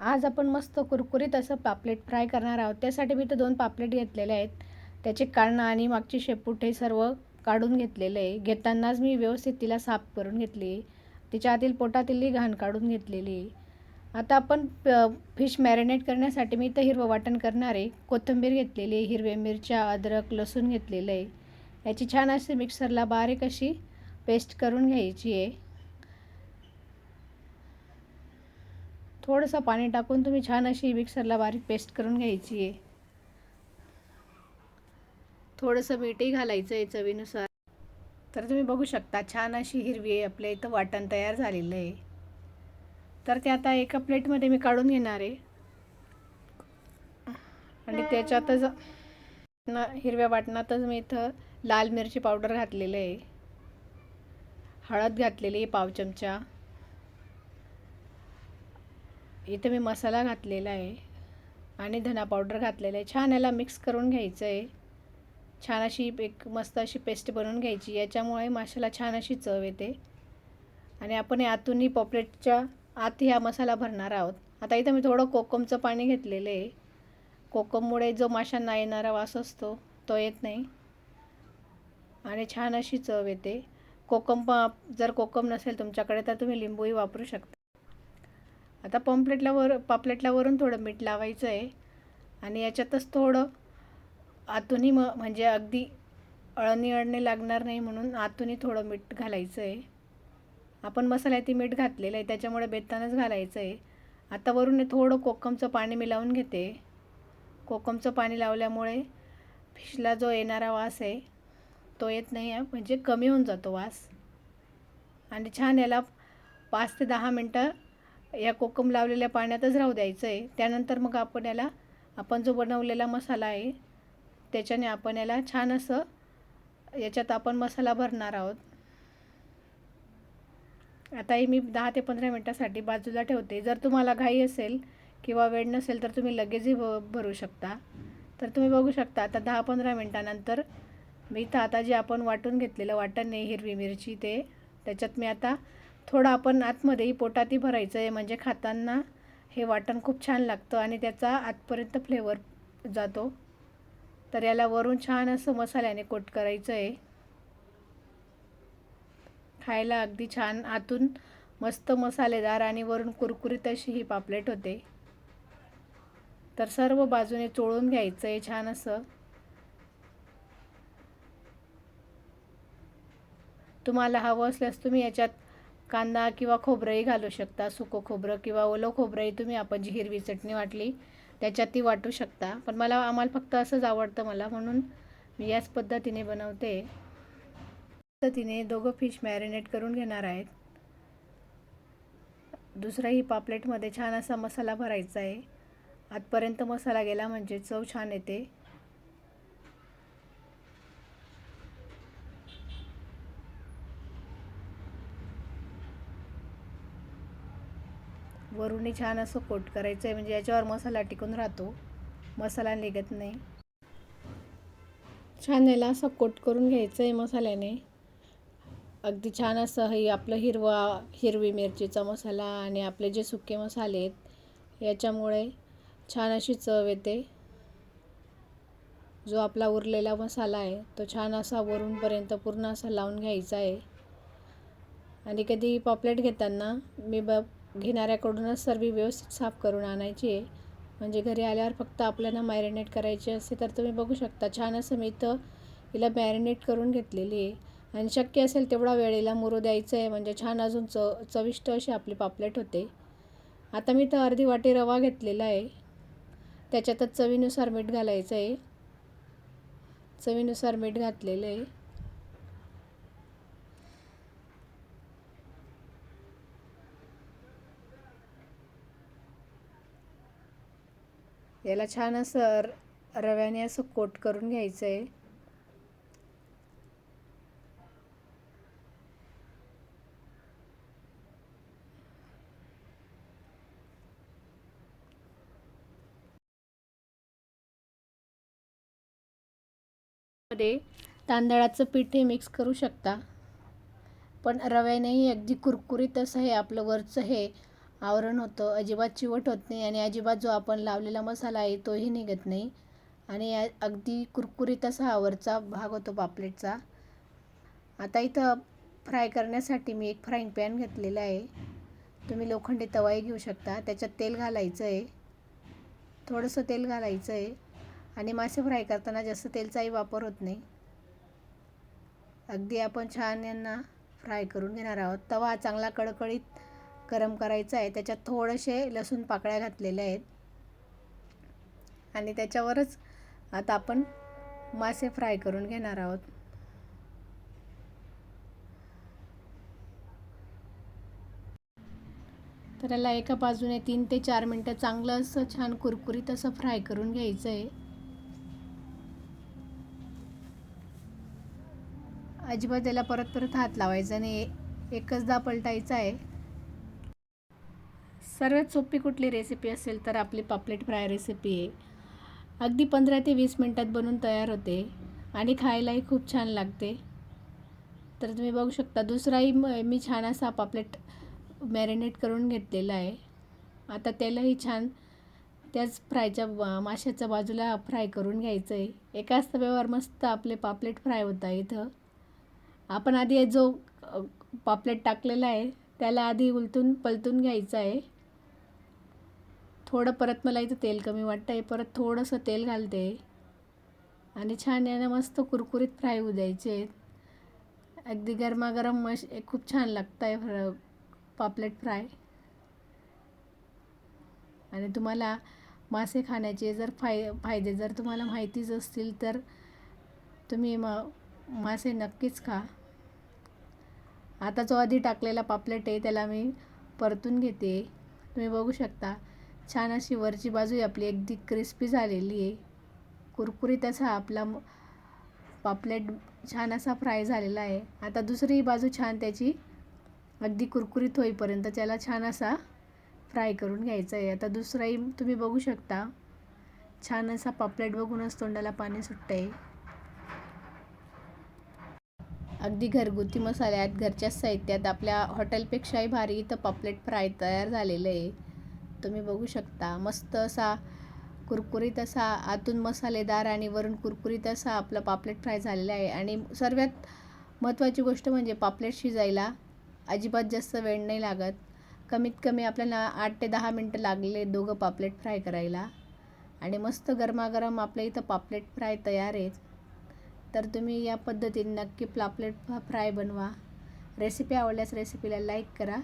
आज आपण मस्त कुरकुरीत असं पापलेट फ्राय करणार आहोत. त्यासाठी मी तर 2 पापलेट घेतलेले आहेत. त्याचे काढणं आणि मागची शेपूट हे सर्व काढून घेतलेलं आहे. घेतानाच मी व्यवस्थित तिला साफ करून घेतली. तिच्या आतील पोटातीलही घाण काढून घेतलेली आहे. आता आपण फिश मॅरिनेट करण्यासाठी मी इथं हिरवं वाटण करणार आहे. कोथिंबीर घेतलेली आहे, हिरव्या मिरच्या, अद्रक, लसूण घेतलेलं आहे. याची छान अशी मिक्सरला बारीक अशी पेस्ट करून घ्यायची आहे. थोडंसं पाणी टाकून तुम्ही छान अशी मिक्सरला बारीक पेस्ट करून घ्यायची आहे. थोडंसं मीठही घालायचं आहे चवीनुसार. तर तुम्ही बघू शकता छान अशी हिरवी आहे आपल्या इथं वाटण तयार झालेलं आहे. तर ते आता एका प्लेटमध्ये मी काढून घेणार आहे आणि त्याच्यातच हिरव्या वाटणातच मी इथं लाल मिरची पावडर घातलेलं आहे, हळद घातलेली आहे पाव चमचा, इथं मी मसाला घातलेला आहे आणि धना पावडर घातलेला आहे. छान याला मिक्स करून घ्यायचं आहे. छान अशी एक मस्त अशी पेस्ट बनवून घ्यायची. याच्यामुळे माशाला छान अशी चव येते. आणि आपण आतूनही पॉपलेटच्या आत हा मसाला भरणार आहोत. आता इथं मी थोडं कोकमचं पाणी घेतलेलं आहे. कोकममुळे जो माशांना येणारा वास असतो तो येत नाही आणि छान अशी चव येते. जर कोकम नसेल तुमच्याकडे तर तुम्ही लिंबूही वापरू शकता. आता पापलेटला वरून थोडं मीठ लावायचं आहे आणि याच्यातच थोडं आतूनही म्हणजे अगदी अळणी लागणार नाही म्हणून आतूनही थोडं मीठ घालायचं आहे. आपण मसाल्यात मीठ घातलेलं आहे त्याच्यामुळे बेतानच घालायचं आहे. आता वरून थोडं कोकमचं पाणी मी लावून घेते. कोकमचं पाणी लावल्यामुळे फिशला जो येणारा वास आहे तो येत नाही आहे, म्हणजे कमी होऊन जातो वास. आणि छान याला 5 ते 10 मिनटं या कोकम लावलेल्या पाण्यातच राहू द्यायचं आहे. त्यानंतर मग आपण जो बनवलेला मसाला आहे त्याच्याने आपण याला छान असं याच्यात आपण मसाला भरणार आहोत. आताही मी 10 ते 15 मिनटासाठी बाजूला ठेवते. जर तुम्हाला घाई असेल किंवा वेळ नसेल तर तुम्ही लगेचही भरू शकता. तर तुम्ही बघू शकता आता 10-15 मिनटानंतर मी इथं आता जे आपण वाटून घेतलेलं वाटण आहे हिरवी मिरची त्याच्यात मी आता थोडं आपण आतमध्येही पोटातही भरायचं आहे, म्हणजे खाताना हे वाटण खूप छान लागतं आणि त्याचा आतपर्यंत फ्लेवर जातो. तर याला वरून छान असं मसाल्याने कोट करायचं आहे. खायला अगदी छान आतून मस्त मसालेदार आणि वरून कुरकुरीत अशी ही पापलेट होते. तर सर्व बाजूने चोळून घ्यायचं आहे छान असं. तुम्हाला हवं असल्यास तुम्ही याच्यात कांदा किंवा खोबरंही घालू शकता. सुकं खोबरं किंवा ओलं खोबरंही तुम्ही आपण जी हिरवी चटणी वाटली त्याच्यात ती वाटू शकता. पण आम्हाला फक्त असंच आवडतं म्हणून मी याच पद्धतीने बनवते. पद्धतीने दोघं फिश मॅरिनेट करून घेणार आहेत. दुसराही पापलेटमध्ये छान असा मसाला भरायचा आहे. आतपर्यंत मसाला गेला म्हणजे चव छान येते. वरूनही छान असं कोट करायचं आहे, म्हणजे याच्यावर मसाला टिकून राहतो, मसाला निघत नाही. छान याला असं कोट करून घ्यायचं आहे मसाल्याने. अगदी छान असं हे आपलं हिरवी मिरचीचा मसाला आणि आपले जे सुके मसाले आहेत याच्यामुळे छान अशी चव येते. जो आपला उरलेला मसाला आहे तो छान असा वरूनपर्यंत पूर्ण असा लावून घ्यायचा आहे. आणि कधी पॉपलेट घेताना मी घेणाऱ्याकडूनच सर्व व्यवस्थित साफ करून आणायची आहे, म्हणजे घरी आल्यावर फक्त आपल्याला मॅरिनेट करायचे असते. तर तुम्ही बघू शकता छान असं मी इथं हिला मॅरिनेट करून घेतलेली आहे आणि शक्य असेल तेवढा वेळेला मुरू द्यायचं आहे, म्हणजे छान अजून चविष्ट अशी आपली पापलेट होते. आता मी इथं अर्धी वाटी रवा घेतलेला आहे, त्याच्यातच चवीनुसार मीठ घालायचं आहे. चवीनुसार मीठ घातलेलं आहे. याला छान असं रव्याने असं कोट करून घ्यायचं आहे. मध्ये तांदळाचं पीठही मिक्स करू शकता, पण रव्यानेही अगदी कुरकुरीत असं हे आपलं वरचं हे आवरण होतं, अजिबात चिवट होत नाही आणि अजिबात जो आपण लावलेला मसाला आहे तोही निघत नाही आणि अगदी कुरकुरीत असा हा वरचा भाग होतो पापलेटचा. आता इथं फ्राय करण्यासाठी मी एक फ्राईंग पॅन घेतलेला आहे. तुम्ही लोखंडी तवाही घेऊ शकता. त्याच्यात तेल घालायचं आहे, थोडंसं तेल घालायचं आहे आणि मासे फ्राय करताना जास्त तेलचाही वापर होत नाही. अगदी आपण छान यांना फ्राय करून घेणार आहोत. तवा चांगला कडकडीत गरम करायचा आहे. त्याच्यात थोडेसे लसूण पाकळ्या घातलेल्या आहेत आणि त्याच्यावरच आता आपण मासे फ्राय करून घेणार आहोत. तर याला एका बाजूने 3 ते 4 मिनटं चांगलं असं छान कुरकुरीत असं फ्राय करून घ्यायचं आहे. अजिबात त्याला परत परत हात लावायचा नाही, एकचदा पलटायचा आहे. सर्वात सोपी कुठली रेसिपी असेल तर आपली पापलेट फ्राय रेसिपी आहे. अगदी 15 ते 20 मिनटात बनून तयार होते आणि खायलाही खूप छान लागते. तर तुम्ही बघू शकता दुसराही मी छान असा पापलेट मॅरिनेट करून घेतलेला आहे. आता त्यालाही छान त्याच फ्रायच्या माशाच्या बाजूला फ्राय करून घ्यायचं आहे. एकाच तव्यावर मस्त आपले पापलेट फ्राय होत आहे. इथं आपण आधी जो पापलेट टाकलेला आहे त्याला आधी उलटून पलटून घ्यायचं आहे. थोडं परत मला इथं तेल कमी वाटतं आहे, परत थोडंसं तेल घालते आणि छान यानं मस्त कुरकुरीत फ्राय होऊ द्यायचे. अगदी गरमागरम खूप छान लागतं आहे पापलेट फ्राय. आणि तुम्हाला मासे खाण्याचे जर फायदे जर तुम्हाला माहितीच असतील तर तुम्ही मासे नक्कीच खा. आता जो आधी टाकलेला पापलेट आहे त्याला मी परतून घेते. तुम्ही बघू शकता छान अशी वरची बाजू आपली अगदी क्रिस्पी झालेली आहे. कुरकुरीत असा आपला पापलेट छान असा फ्राय झालेला आहे. आता दुसरी बाजू छान त्याची अगदी कुरकुरीत होईपर्यंत त्याला छान असा फ्राय करून घ्यायचा आहे. आता दुसराही तुम्ही बघू शकता छान असा पापलेट बघूनच तोंडाला पाणी सुटतं आहे. अगदी घरगुती मसाल्यात घरच्या साहित्यात आपल्या हॉटेलपेक्षाही भारी इथं पापलेट फ्राय तयार झालेलं आहे. तुम्ही बघू शकता मस्त असा कुरकुरीत असा आतून मसालेदार आणि वरून कुरकुरीत असा आपला पापलेट फ्राय झालेला आहे. आणि सर्वात महत्त्वाची गोष्ट म्हणजे पापलेट शिजायला अजिबात जास्त वेळ नाही लागत. कमीत कमी आपल्याला 8 ते 10 मिनटं लागले दोघं पापलेट फ्राय करायला आणि मस्त गरमागरम आपल्या इथं पापलेट फ्राय तयार आहे. तर तुम्ही या पद्धतीने नक्की पापलेट फ्राय बनवा. रेसिपी आवडल्यास रेसिपीला लाईक करा.